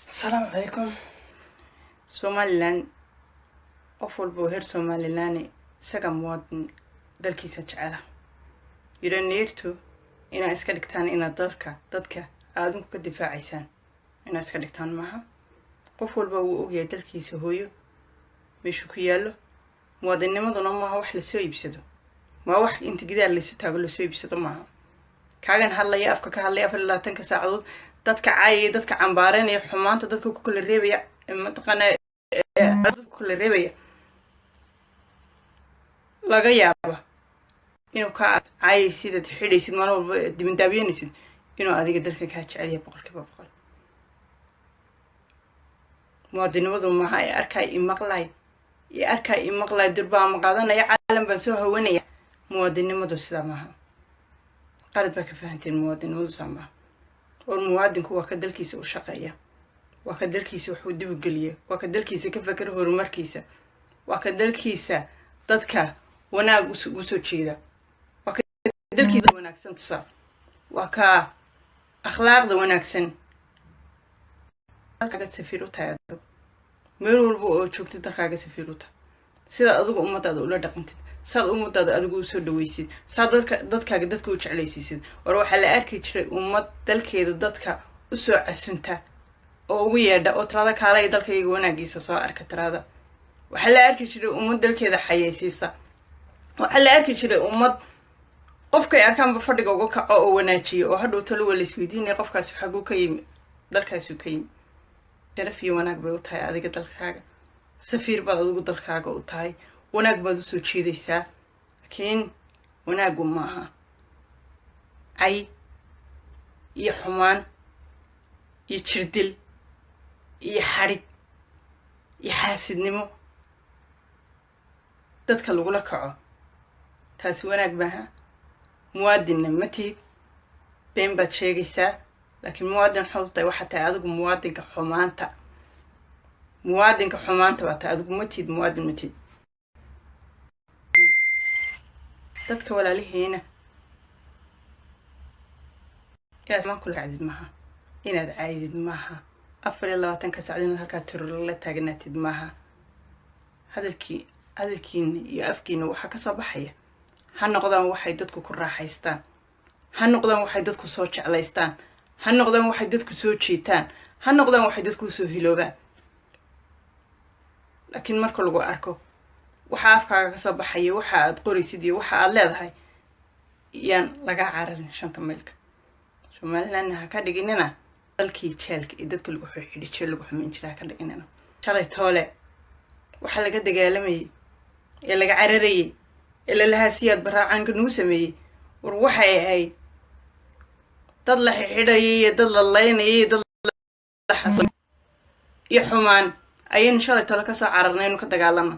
السلام عليكم. Somaliland qof walba oo heer Somaliland isaga muwaadin dalkiisa jecel. You don't need to inaad iska dhigtaan inaad dadka aadinku ka difaacaysaan inaad iska dhigtaan maaha. Qof walba uu ogyahay dalkiisa hooyo meeshu ku yaalo. muwaadinimaduna maaha wax la soo iibsado, ma wax inta gidaar la soo taago la soo iibsado maaha. kaagan hadlaya afka ka hadlaya 24 saacadood dadka caayay dadka cambaareynaya xumaanta dadka ku kala reebaya mataqana dadka ku kala reebaya laga yaabo inuu ka caayay sida xidhaysid mar walba dibindaabiyanaysid inuu adiga dalka ka jecel yahay boqolkiiba boqol. muwaadinimadu maaha ay arkay maqlay durbaan ma qaadanaya caalam baan soo hawanaya. muwaadinimadu sida maaha. qalad baa ka fahanteen muwaadinimadu sama oo muwaadinku waa ka dalkiisa u shaqeeya, waa ka dalkiisa wuxuu dib u geliyo, waa ka dalkiisa ka fakar horumarkiisa, waa ka dalkiisa dadka wanaag u soo jeeda, waa ka dalkiisa wanaagsan tusa, waa ka akhlaaqda wanaagsan dalkaaga safiir u tahay. meel walba oo joogtid dalkaaga safiir u tahay sida adigu ummadaada ula dhaqantid, saad ummadaada adigu u soo dhawaysid, saad dadkaaga dadka u jeclaysiisid. war waxa la arki jiray ummad dalkeeda dadka u soo casunta oo ugu yeedha oo tirada kaalay dalkayga wanaagiisa soo arka tirada. waxa la arki jiray ummad dalkeeda xayeysiisa. waxa la arki jiray ummad qofkay arkaanba fadhiga uga kaco oo wanaajiyo oo hadhow talo wala isweydiinay qofkaas xaguu ka yimi dalkaasuu ka yimi. sharaf iyo wanaag bay u tahay adiga dalkaaga, safiir baad adigu dalkaaga u tahay, wanaag baad u soo jeedaysaa. laakiin wanaagu maaha cay iyo xumaan iyo jirdil iyo xadhig iyo xaasidnimo dadka lagula kaco. taasi wanaag maaha. muwaadinna ma tihid, been baad sheegaysaa. laakiin muwaadin waxaad tahay waxaa tahay adigu muwaadinka xumaanta. muwaadinka xumaanta baa tahay adigu ma tihid muwaadin ma tihid. dadka walaalihiina inaad maan kula caydid maaha, inaad caydid maaha, 24 saacadood inaad halkaa tiriro la taagnaatid maaha. hadalkiina iyo afkiina waxaa ka soo baxaya ha noqdaan waxay dadku ku raaxaystaan, ha noqdaan waxay dadku soo jeclaystaan, ha noqdaan waxay dadku soo jeetaan, ha noqdaan waxay dadku soo hiloobaan. laakiin marka lagu arko waxa afkaaga ka soo baxaya waxa aad qoraysid iyo waxa aad leedahay yaan laga cararin shanta meelka. Somaliland ha ka dhiginina dalkii jeelka iyo dadka lagu xidhi jeel lagu xumeyn jiray ha ka dhiginina. shalay toole waxa laga dagaalamayay ee laga cararayay ee la lahaasiyaad baraacanka nagu sameeyay war waxay ahayd dad la xidhayay iyo dad la laynayay dad la xasan iyo xumaan ayaan shalay toole ka soo cararnay inuu ka dagaalamo.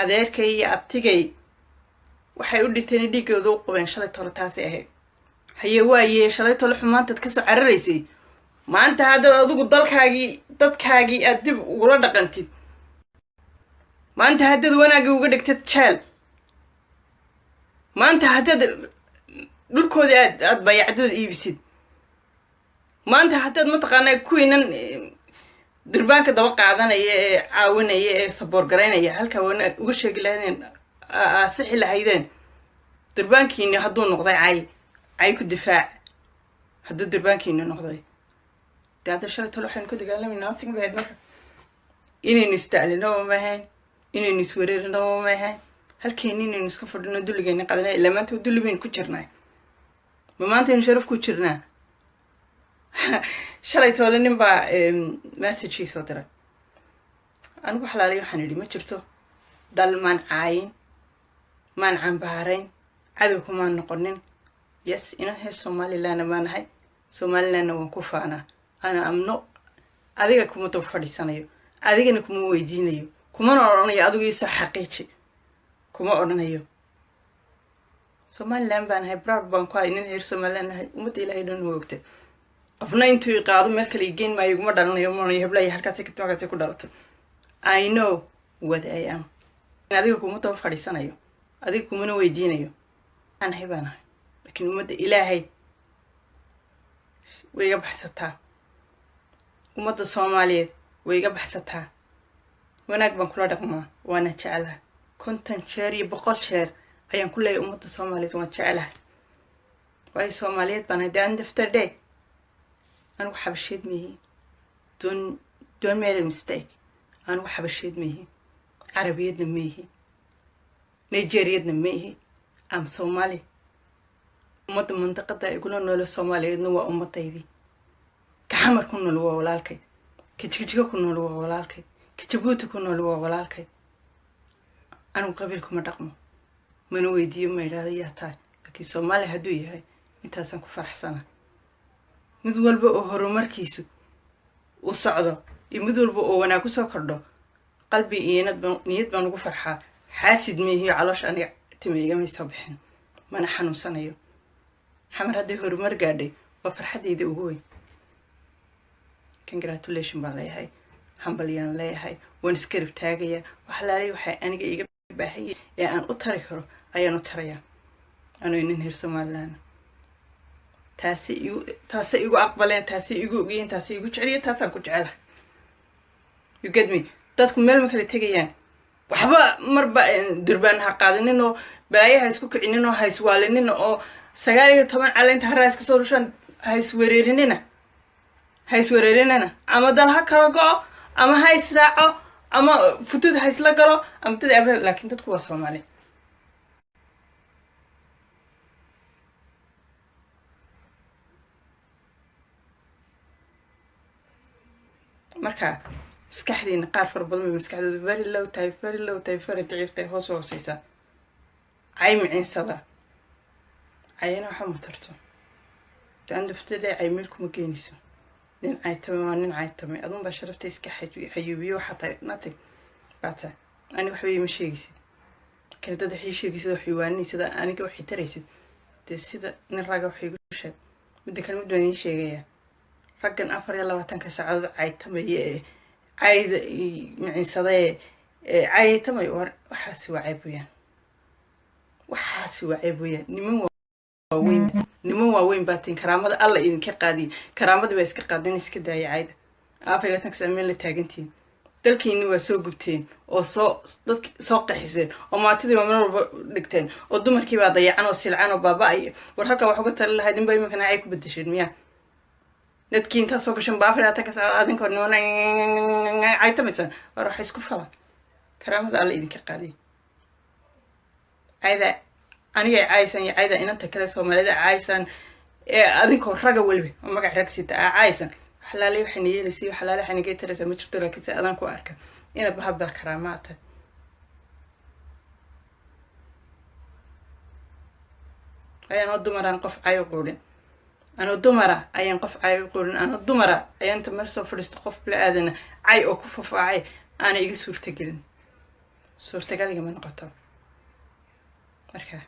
adeerkay iyo abtigay waxay u dhinteen dhiigooda u qabeen shalay toole taasi ahayd. haye waaye shalay toole xumaantaad ka soo cararaysay maanta haddaad adigu dadkaagii aad dib ugula dhaqantid, maanta haddaad wanaagii uga dhigtid jeel, maanta haddaad dhulkoodii aad bayacdada iibisid, maanta haddaad mataqaanaa kuwiinan durbaanka daba qaadanaya ee caawinaya ee saboor garaynaya halkaa wanaag uga sheegi lahaydeen sixi lahaydeen. durbaankiini hadduu noqday cay ku difaac. hadduu durbaankiini noqday dee hadda shalay talo waxaynu ka dagaalamayna nothing bahayd. marka inaynu isdaclinaba ma ahayn, inaynu iswereerinaba ma ahayn, halkeeni inaynu iska fadhino dulligayna qadana ilaa maanta dulli baynu ku jirnaa. ma maantaynu sharaf ku jirnaa. shalay toole nin baa message soo diray. anigu xalaalay waxaan idhi ma jirto dal maan caayin maan cambaarayn cadowku maan noqonin. yes ina heer Somaliland baan ahay, Somaliland waan ku faanaa. ana amno adiga kuma daba fadhiisanayo, adigana kuma weydiinayo, kuma oranayo adigu ii soo xaqiiji, kuma oranayo. Somaliland baan ahay, proud baan ku ahay nin heer Somaliland ahay. ummadda ilaahay dhan u ogtay qofna intuu qaado meel kale igeen maayo iguma dhalanayo moonayo heblaaya halkaasay ka timagaasay ku dhalato. I know what I am. adiga kuma daba fadhiisanayo, adiga kumana weydiinayo. aan ahay baan ahay. laakiin ummadda ilaahay way iga baxsataa. ummadda Soomaaliyeed way iga baxsataa wanaag baan kula dhaqmaa waana jecelahay 50 jeer iyo 100 jeer ayaan ku leeyahay ummadda Soomaaliyeed waan jecelahay way Soomaaliyeed baan at the end of the day anigu xabasheed mihi don't make a mistake anigu xabasheed mihi carabiyadna mihi Nigeriyadna mihi am Somali ummadda mantaqada ay kula nool Soomaaliyeedna waa ummadaydi ka xamar ku nool waa walaalkay ka jigjiga ku nool waa walaalkay ka Jabuuti ku nool waa walaalkay anigu qabiilku ma dhaqmo mana weydiiyo ma yiraahdo yaa tahay laakiin Soomaali haduu yahay intaasan ku faraxsana mid walba oo horumarkiisu u socdo iyo mid walba oo wanaag ku soo kordho qalbi iyo niyad baan ugu farxaa xaasid meeyo caloosh aniga timeyga ma soo bixin mana xanuunsanayo xamar hadii horumar gaadhay waa farxadeyda ugu weyn congratulations baa leeyahay hambaliyaan leeyahay waan iskarib taagaya wax laalay waxay aniga iga baahay ee aan u tari karo ayaan u taraya anoo nin heer Soomaaliland taasi igu aqbaleen taasi igu ogeen taasi igu jeceliye taasaan ku jecelahay you get me dadku meel ma kala tagayaan waxba marba durbaan ha qaadanin oo baayaha isku kicinin oo hays waalinin oo 19 caleenta haraas ka soo rushan hays wereerinana ama dal ha kala go'o ama hays raaco ama futud hays la galo ama dad abal laakiin dadku waa Soomaali marka maskaxdiina qaar far badan maskaxdooda very low very daciiftay hoos hooseysa ay micinsada ayna waxa matarto tan daftada ay meel kuma geenayso nin ay tamanin ay tamay adun ba sharafta iska xayubiyo xataa nothing bata ani wax weey ma sheegaysid kala dad waxay sheegaysid wax yiwaanaysid aniga wax taraysid sida nin raga wax igu sheeg mid kale mid waan sheegaya raggan 24 saacadood ay tamay عايز معي صداي عايز تمي وحاسي وعيبويا نمو وين باتين كرامة الله إذن كقادي كرامة بس كقادين إسكداي عايد عارفة تكسمين لتاجنتين تلكين وسوق بتين أو سوق حسين أو ما تدري ما دكتين ودمر كي بعد يعنو سلعان وباباي ورهكا وحقت الله هادين باي مكان عايك بدشين مياه dadkii inta soo gashan baafirata ka saadin kornoona ay tamaysan waxa isku fala karaamada alla idinka qaadi ayda aniga aysan ayda inta kale Soomaalida aysan adinkoo raga walba magac ragsita aysan xalaalay waxay yeelisay xalaalay xaniga tirada ma jirto laakiin adan ku arka ina bahabal karaamada ayaan dumaran qof ayo qoolin أنا دمرة أيان قف عاي يقولون أنا دمرة أيان تمرسو فرست قف بلا أذن عاي أو كفف عاي أنا يجي صورة قلن صورة قلن من قطع مركا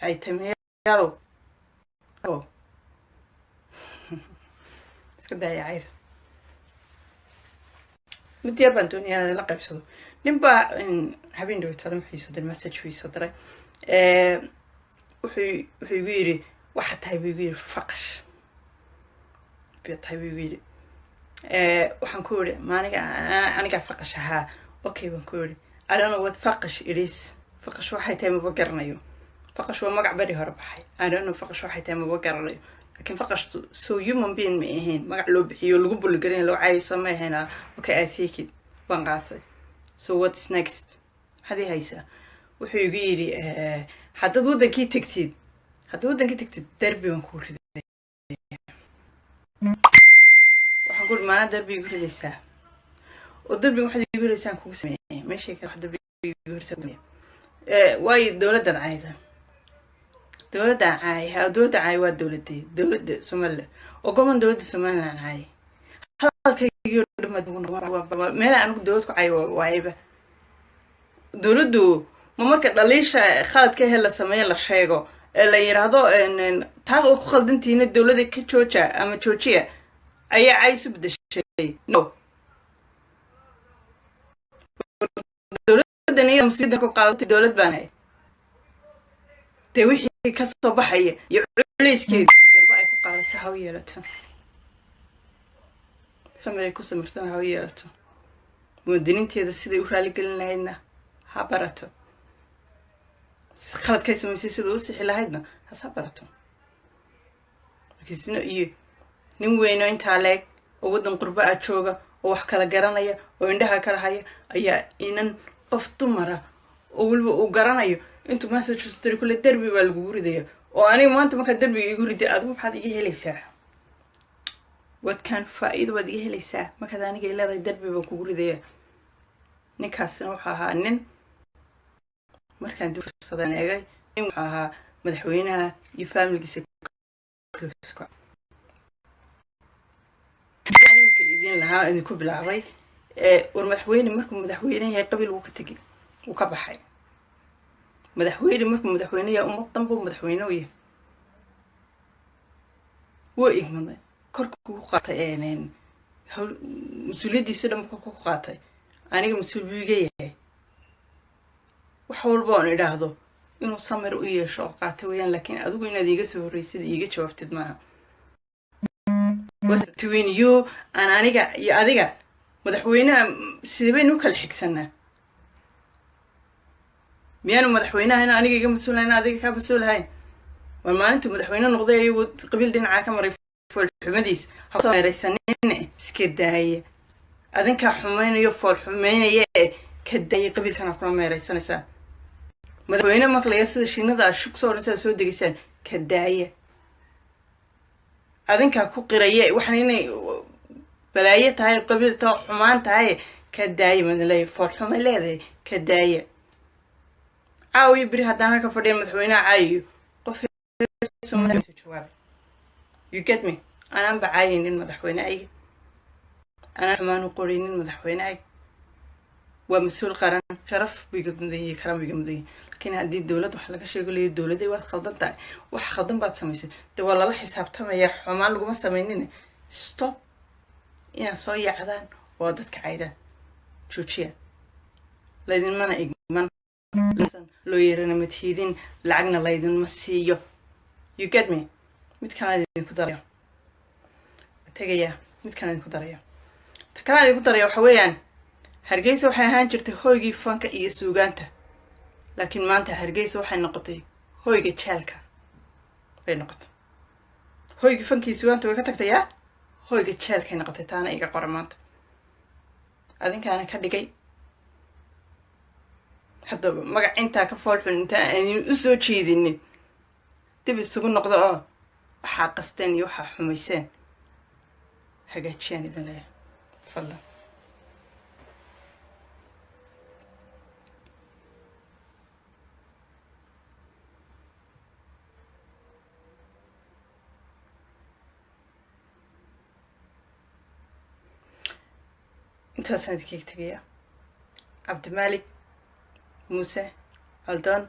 عاي تميالو أو اسكدا يا عايز متيابان دوني أنا لقب صدو نبا حابين دو يتعلم حيصد المسج في صدري وحي يقولي واحد تايب يقولي فقش بيتايب يقولي وحنقول ما أنا قاعد فقش ها أوكي بنقول I don't know what فقش it is فقش واحد تايم بقرنا يو فقش هو مقع بري هرب حي I don't know فقش واحد تايم بقرنا يو لكن فقش so human being مئهين مقع لو بحيو القبل القرين لو عايز سماه هنا أوكي I think it وانقاطي so what's next هذه هيسا وحي يقولي حدد ودنكي تكتيد دربي ونكور وحنقول معنا دربي يقول لسا والدربي واحد يقول لسان كوك سميه ماشي كان واحد دربي يقول لسان واي دولة عايدة دولة عاي دولة عاي والدولة دي دولة سومالة وقوم دولة سومالة عاي هذا كي يقول لما دون ما أنا دولة عاي وعيبة دولة دو ما مركز ليش خالد كه هلا سمية للشيء اللي يرادو إن تاخذ خالدنتين الدولة كتشوتشا أما تشوتشيا أي عايز بدي شيء no الدولة الدنيا مسيدة كقالت الدولة بانهي توحي كصباحية يعليس كيد قربائي كقالت هاوية لتن samir ay ku samirtana ha u yeelato muwaadiniinteeda siday u raali gelin lahaydna ha barato khaladkay samaysay sida u sixi lahaydna hasa barato markiisina iyo nin weyno intaa leeg oo waddan qurba ah jooga oo wax kala garanaya oo indhaha kala haya ayaa inan qof dumara oo weliba uu garanayo intuu Massachusetts kule derbi baa lagu ridaya oo aniga maanta marka derbiga igu riday aad waxaad iga helaysaa wadkan faa'iido waad iga helaysaa marka aniga ilaahay derbi baan kugu ridaya ninkaasna waxa ahaa nin markaan fursadan eegay in waxa ahaa madaxweynaha iyo family-giisa idin lahaa in ku bilaabay war madaxweyne markuu madaxweyne yahay qabiil uu ka tagay uu ka baxay madaxweyne markuu madaxweyne yahay ummad dhan buu madaxweyne u yahay wuu igmaday korkuu ku qaatay mas-uuliyadiisa dhan ku qaatay aniga mas-uul buu iga yahay wax walba aan idhaahdo inuu samir u yeesho oo qaatay weeyaan laakiin adigu inaad iiga soo horreysid iiga jawaabtid maaha between you and aniga iyo adiga madaxweynaha sidee baynu kala xigsanaa miyaanu madaxweynaha ina aniga iga mas-uulahayn adiga ka mas-uulahayn waa maalintuu madaxweyne noqday ayuu qabiil dhinaca ka maray foolxumadiis hameeraysanine iska daaya adinkaa xumaynayo fool xumaynaya ka daaya qabiilkana kula meeraysanaysaa madaxweyne maqlaya sida shiinada aad shug soo odhansaa soo degaysaan ka daaya adinkaa ku qiraya waxaan inay balaayo tahay qabiil taa xumaan tahay ka daaya madalay fool xumay leedahay ka daaya caawiyo beri haddaan halka fadhiya madaxweynaha caayiyo qof jawaab you get me anaan bacaayinin madaxweynehayga anaan xumaan u qoraynin madaxweynehayga waa mas-uul qaran sharaf buu iga mudan yahay karam iga mudan yahay laakiin haddii dowlad wax laga sheego leeyahay dowladay waad khaldan tahay wax khaldan baad samaysay dee waa lala xisaabtamaya xumaan laguma samaynin stop inaad soo yaacdaan oo dadka caydaan joojiya laydinmana igman loo yeerana ma tiidin lacagna laydinma siiyo you get me mid kana idinku darayo tagaya mid kana idinku darayo ta kana idinku darayo waxa weeyaan Hargeysa waxay ahaan jirtay hoygii fanka iyo suugaanta laakiin maanta Hargeysa waxay noqotay hoyga jeelka bay noqotay hoygii fanka iyo suugaanta way ka tagtay hoyga jeelka noqotay taana iga qora maanta adinkaana ka dhigay hadda magac intaa ka foolxun inta aan u soo jeedinin dib isugu noqdo oo waxaa qasteen iyo waxaa xumayseen hagaajiyaan idin leeyahay fadlan intaasaan idinkaga tegaya cabdimalik muuse aldoon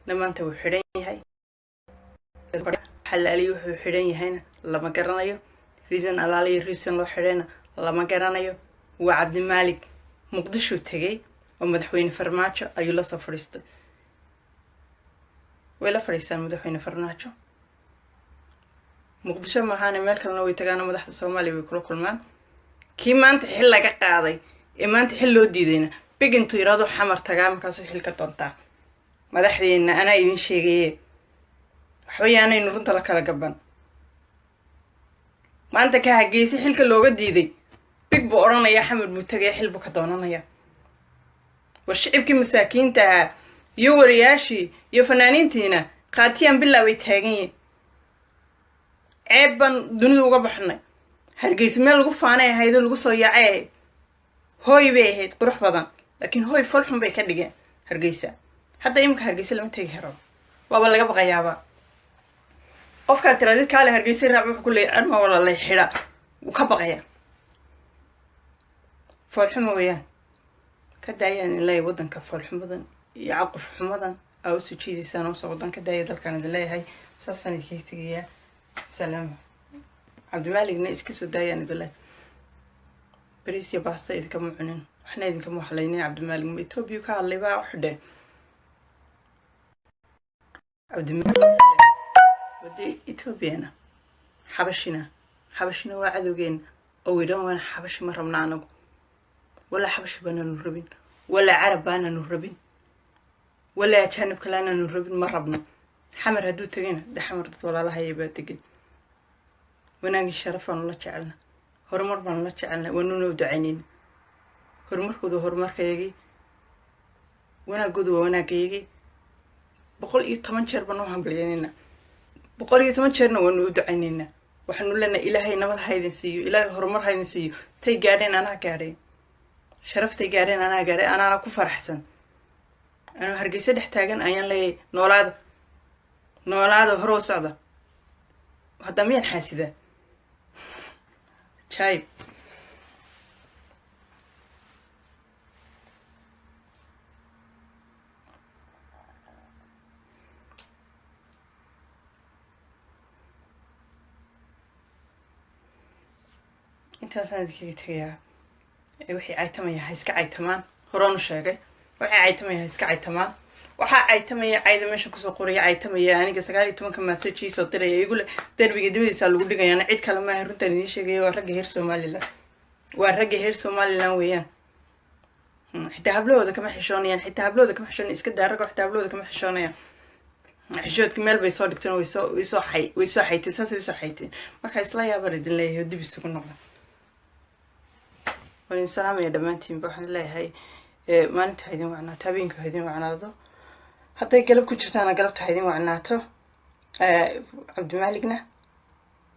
dhammaanta wuu xidhan yahay xalaaliyo wuxuu xidhan yahayna lama garanayo reason alaaliyo reason loo xidhayna lama garanayo waa cabdimalik muqdisho tegay oo madaxweyne farmaajo ayuu la soo fadhiistay way la fadhiistaan madaxweyne farmaajo muqdisho maahaane meel kalena way tagaan madaxda Soomaaliya way kula kulmaan kii maanta xil laga qaaday ee maanta xil loo diidayna bigintu yiraahdo xamar tagaa markaasoo xil ka doontaa madaxdeena anaa idin sheegaye waxyaanaynu runta la kala gaban maanta ka Hargeysa xilka looga diiday big buu oranaya xamar buu tagay xil buu ka doonanaya washicibkii masaakiinta iyo wariyaashii iyo fanaaniintiina qaatiyaan bilaa way taagan yihiin ceebban dunida uga baxnay Hargeysa meel lagu faanay ahayd lagu soo yaacay hooy bay ahayd qurux badan laakiin hooy falxun bay ka dhigeen Hargeysa hadda imka Hargeysa lama tagi karo waaba laga baqayaaba qofka tiraadid kaale Hargeysa raac wuxuu ku leeyahay arma wala la xira uu ka baqaya falxun weeyaan ka daayaan ilaa wadanka falxumadan iyo caqaf xumadan aw soo jiidisaan oo soo wadanka daayay dalkan leeyahay saasan idinka tagaya salaam cabdimaaligna iska soo daayaan idin بريس يا باستا إذا كم عنين إحنا إذا كم حلينا عبد المالك ميتوبيو كاللي بقى وحده عبد المالك بدي إثيوبيا حبشنا وعدوجين oo idhan waan xabashi ma rabna anagu walaa xabashi baananu rabin walaa carab baananu rabin walaa ajaanib kale aananu rabin ma rabno xamar hadduu tegayna de xamar dad walaalahaya baa degan wanaagii sharaf baanu la jecelna horumar baanu la jecelna waanuna u ducaynayna horumarkooda horumarkayagii wanaagooda waa wanaagayagii 110 jeer baanu hambalyeynayna 110 jeerna waanu u ducaynayna waxaanu leenahay ilaahay nabad haydin siiyo ilaahay horumar haydin siiyo tay gaadheen anaa gaadhay sharaftay gaadheen anaa gaadhay anaana ku faraxsan أنا هرجيسة دحتاجن أيان لي نولاد هرو صعدة هذا مين حاسده شايب أنت أصلاً ذكرت هي وحي عيتمية هيسك عيتمان هرون الشاقي waxay caytamaya iska caytamaan waxa caytamaya cayda meesha kusoo qoraya caytamaya aniga 19 message soo diray igu darbiga dibadiisa lagu dhigayana cid kale ma runtan idin sheegay waa rag heer Soomaaliland waa rag heer Soomaaliland weeyaan xitaa hablooda kama xishoonayaan xitaa hablooda kama xishoon iska daaraga xitaa hablooda kama xishoonayaan xishoodka meel bay soo dhigteen way soo xaytay saas way soo xaytay marka isla yaabaa idin leeyahay dib isugu noqda wali salaam ya dhamaantiin waxaan leeyahay maalinta haydin wacnaato habeenka haydin wacnaado hadday galab ku jirtaana galabta haydin wacnaato cabdimaaligna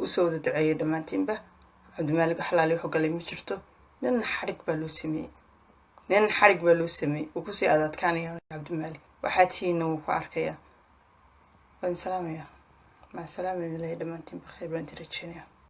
usoo wada duceeyay dhammaantiinba cabdimaalig xalaali wuxuu galay ma jirto nin xarig baa loo sameeyey uu kusii adadkaanaya cabdimaalig waxaa tihiina wuu ku arkayaa waan salaamaya maca salaamada ilaahay dhammaantiinba khayr baan tirajeenaya